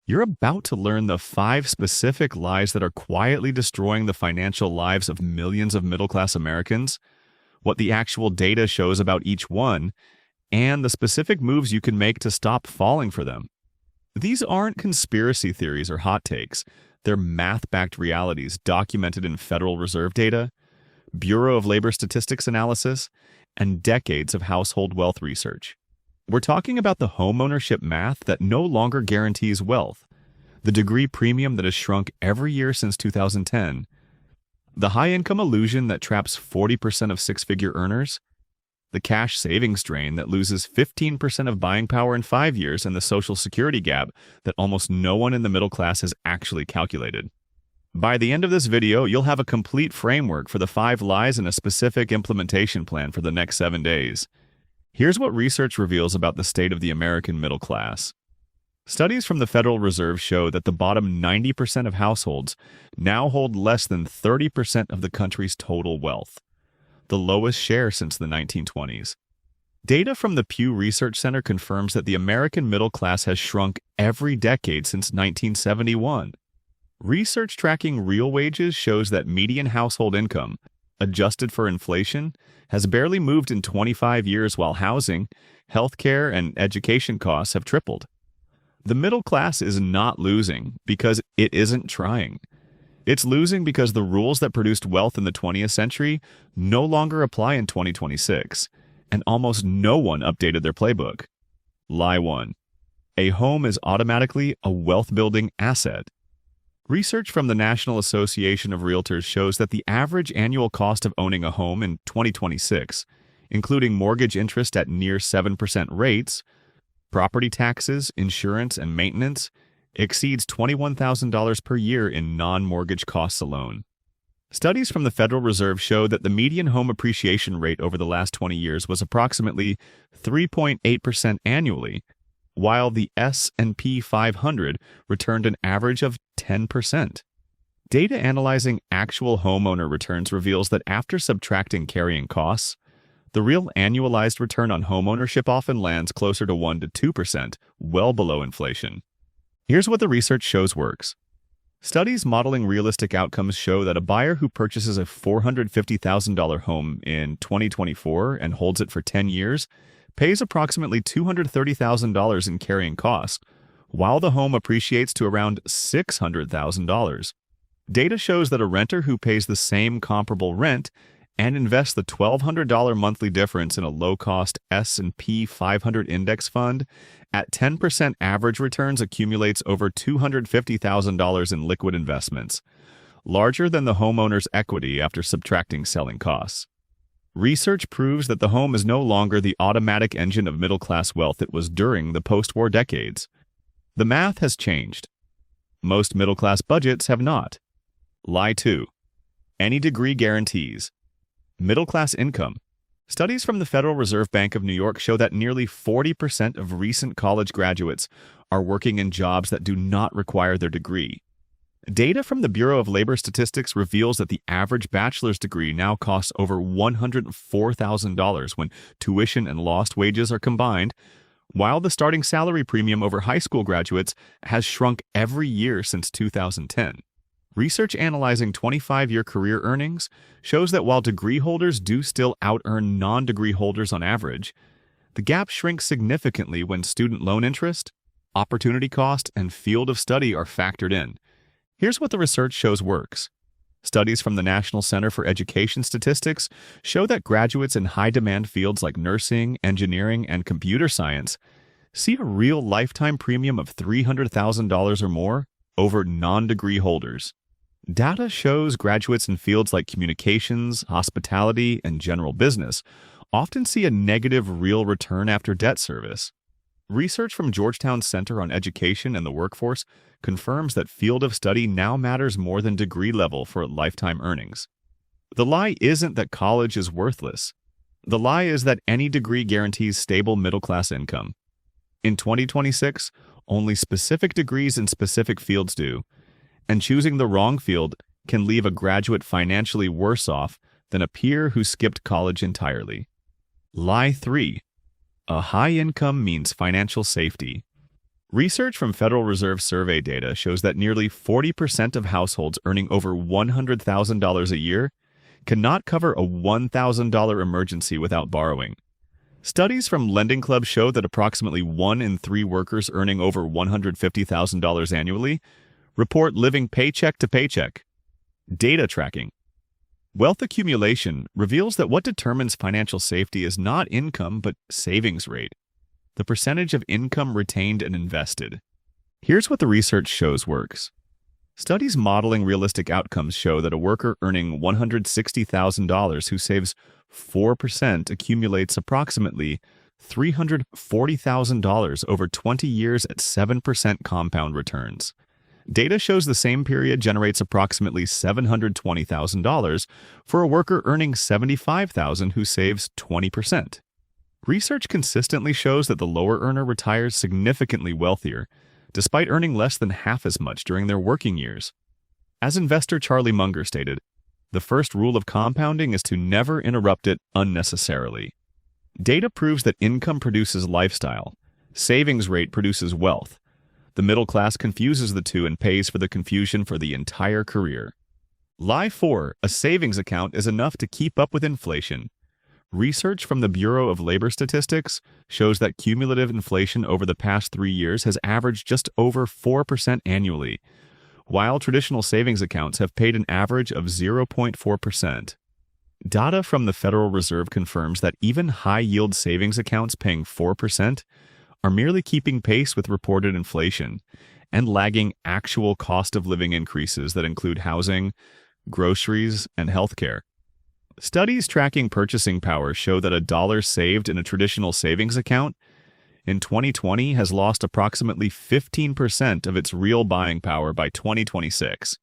You're about to learn the 5 specific lies that are quietly destroying the financial lives of millions of middle-class Americans, what the actual data shows about each one, and the specific moves you can make to stop falling for them. These aren't conspiracy theories or hot takes. They're math-backed realities documented in Federal Reserve data, Bureau of Labor Statistics analysis, and decades of household wealth research. We're talking about the homeownership math that no longer guarantees wealth, the degree premium that has shrunk every year since 2010, the high-income illusion that traps 40% of six-figure earners, the cash savings drain that loses 15% of buying power in 5 years, and the Social Security gap that almost no one in the middle class has actually calculated. By the end of this video, you'll have a complete framework for the 5 lies and a specific implementation plan for the next 7 days. Here's what research reveals about the state of the American middle class. Studies from the Federal Reserve show that the bottom 90% of households now hold less than 30% of the country's total wealth, the lowest share since the 1920s. Data from the Pew Research Center confirms that the American middle class has shrunk every decade since 1971. Research tracking real wages shows that median household income, adjusted for inflation, has barely moved in 25 years while housing, healthcare, and education costs have tripled. The middle class is not losing because it isn't trying. It's losing because the rules that produced wealth in the 20th century no longer apply in 2026, and almost no one updated their playbook. Lie 1. A home is automatically a wealth-building asset. Research from the National Association of Realtors shows that the average annual cost of owning a home in 2026, including mortgage interest at near 7% rates, property taxes, insurance, and maintenance, exceeds $21,000 per year in non-mortgage costs alone. Studies from the Federal Reserve show that the median home appreciation rate over the last 20 years was approximately 3.8% annually, while the S&P 500 returned an average of 10%. Data analyzing actual homeowner returns reveals that after subtracting carrying costs, the real annualized return on homeownership often lands closer to 1 to 2%, well below inflation. Here's what the research shows works. Studies modeling realistic outcomes show that a buyer who purchases a $450,000 home in 2024 and holds it for 10 years pays approximately $230,000 in carrying costs, while the home appreciates to around $600,000. Data shows that a renter who pays the same comparable rent and invests the $1,200 monthly difference in a low-cost S&P 500 index fund at 10% average returns accumulates over $250,000 in liquid investments, larger than the homeowner's equity after subtracting selling costs. Research proves that the home is no longer the automatic engine of middle-class wealth it was during the post-war decades. The math has changed. Most middle-class budgets have not. Lie 2. Any degree guarantees. Middle-class income. Studies from the Federal Reserve Bank of New York show that nearly 40% of recent college graduates are working in jobs that do not require their degree. Data from the Bureau of Labor Statistics reveals that the average bachelor's degree now costs over $104,000 when tuition and lost wages are combined, while the starting salary premium over high school graduates has shrunk every year since 2010. Research analyzing 25-year career earnings shows that while degree holders do still out-earn non-degree holders on average, the gap shrinks significantly when student loan interest, opportunity cost, and field of study are factored in. Here's what the research shows works. Studies from the National Center for Education Statistics show that graduates in high-demand fields like nursing, engineering, and computer science see a real lifetime premium of $300,000 or more over non-degree holders. Data shows graduates in fields like communications, hospitality, and general business often see a negative real return after debt service. Research from Georgetown's Center on Education and the Workforce confirms that field of study now matters more than degree level for lifetime earnings. The lie isn't that college is worthless. The lie is that any degree guarantees stable middle-class income. In 2026, only specific degrees in specific fields do, and choosing the wrong field can leave a graduate financially worse off than a peer who skipped college entirely. Lie 3. A high income means financial safety. Research from Federal Reserve survey data shows that nearly 40% of households earning over $100,000 a year cannot cover a $1,000 emergency without borrowing. Studies from Lending Club show that approximately 1 in 3 workers earning over $150,000 annually report living paycheck to paycheck. Data tracking. Wealth accumulation reveals that what determines financial safety is not income but savings rate, the percentage of income retained and invested. Here's what the research shows works. Studies modeling realistic outcomes show that a worker earning $160,000 who saves 4% accumulates approximately $340,000 over 20 years at 7% compound returns. Data shows the same period generates approximately $720,000 for a worker earning $75,000 who saves 20%. Research consistently shows that the lower earner retires significantly wealthier, despite earning less than half as much during their working years. As investor Charlie Munger stated, the first rule of compounding is to never interrupt it unnecessarily. Data proves that income produces lifestyle, savings rate produces wealth. The middle class confuses the two and pays for the confusion for the entire career. Lie 4. A savings account is enough to keep up with inflation. Research from the Bureau of Labor Statistics shows that cumulative inflation over the past 3 years has averaged just over 4% annually, while traditional savings accounts have paid an average of 0.4%. Data from the Federal Reserve confirms that even high-yield savings accounts paying 4% are merely keeping pace with reported inflation and lagging actual cost of living increases that include housing, groceries, and healthcare. Studies tracking purchasing power show that a dollar saved in a traditional savings account in 2020 has lost approximately 15% of its real buying power by 2026.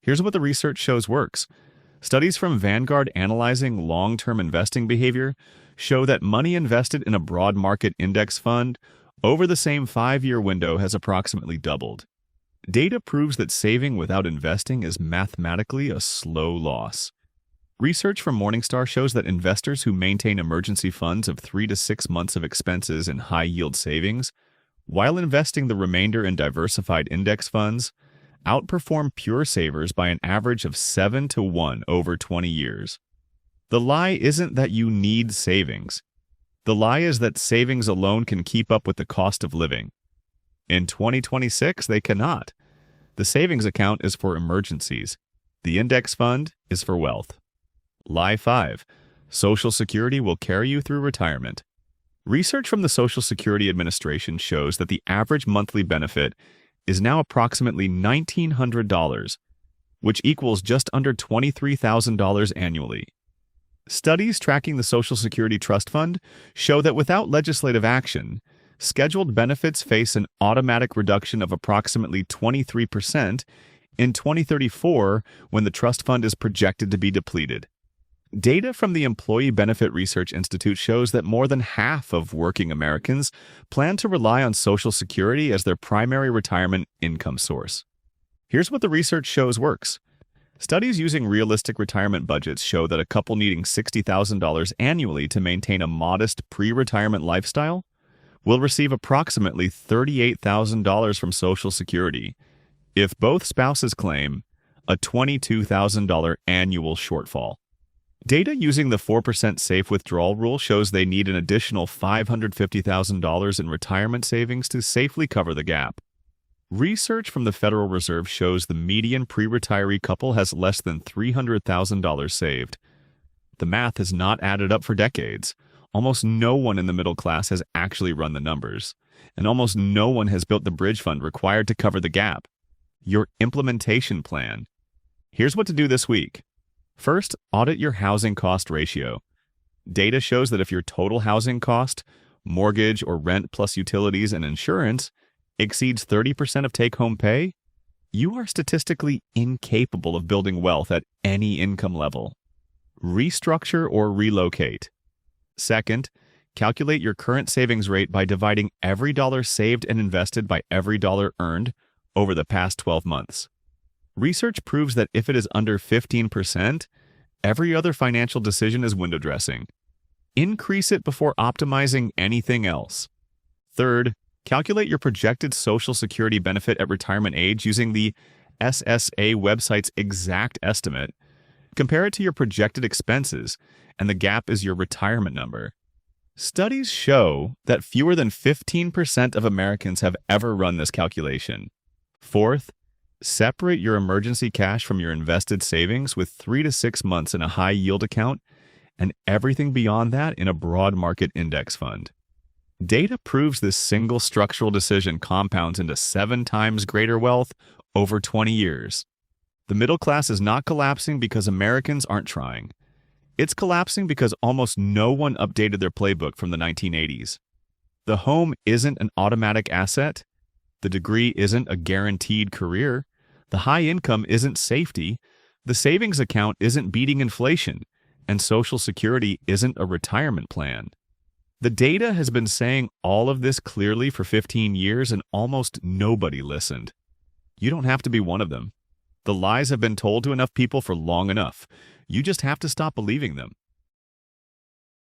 Here's what the research shows works. Studies from Vanguard analyzing long-term investing behavior show that money invested in a broad market index fund over the same 5-year window has approximately doubled. Data proves that saving without investing is mathematically a slow loss. Research from Morningstar shows that investors who maintain emergency funds of 3 to 6 months of expenses in high-yield savings, while investing the remainder in diversified index funds, outperform pure savers by an average of 7 to 1 over 20 years. The lie isn't that you need savings. The lie is that savings alone can keep up with the cost of living. In 2026, they cannot. The savings account is for emergencies. The index fund is for wealth. Lie 5. Social Security will carry you through retirement. Research from the Social Security Administration shows that the average monthly benefit is now approximately $1,900, which equals just under $23,000 annually. Studies tracking the Social Security Trust Fund show that without legislative action, scheduled benefits face an automatic reduction of approximately 23% in 2034 when the trust fund is projected to be depleted. Data from the Employee Benefit Research Institute shows that more than half of working Americans plan to rely on Social Security as their primary retirement income source. Here's what the research shows works. Studies using realistic retirement budgets show that a couple needing $60,000 annually to maintain a modest pre-retirement lifestyle will receive approximately $38,000 from Social Security if both spouses claim a $22,000 annual shortfall. Data using the 4% safe withdrawal rule shows they need an additional $550,000 in retirement savings to safely cover the gap. Research from the Federal Reserve shows the median pre-retiree couple has less than $300,000 saved. The math has not added up for decades. Almost no one in the middle class has actually run the numbers, and almost no one has built the bridge fund required to cover the gap. Your implementation plan. Here's what to do this week. First, audit your housing cost ratio. Data shows that if your total housing cost, mortgage or rent plus utilities and insurance, exceeds 30% of take-home pay, you are statistically incapable of building wealth at any income level. Restructure or relocate. Second, calculate your current savings rate by dividing every dollar saved and invested by every dollar earned over the past 12 months. Research proves that if it is under 15%, every other financial decision is window dressing. Increase it before optimizing anything else. Third, Calculate your projected Social Security benefit at retirement age using the SSA website's exact estimate. Compare it to your projected expenses, and the gap is your retirement number. Studies show that fewer than 15% of Americans have ever run this calculation. Fourth, separate your emergency cash from your invested savings with 3 to 6 months in a high-yield account and everything beyond that in a broad market index fund. Data proves this single structural decision compounds into 7 times greater wealth over 20 years. The middle class is not collapsing because Americans aren't trying. It's collapsing because almost no one updated their playbook from the 1980s. The home isn't an automatic asset. The degree isn't a guaranteed career. The high income isn't safety. The savings account isn't beating inflation. And Social Security isn't a retirement plan. The data has been saying all of this clearly for 15 years and almost nobody listened. You don't have to be one of them. The lies have been told to enough people for long enough. You just have to stop believing them.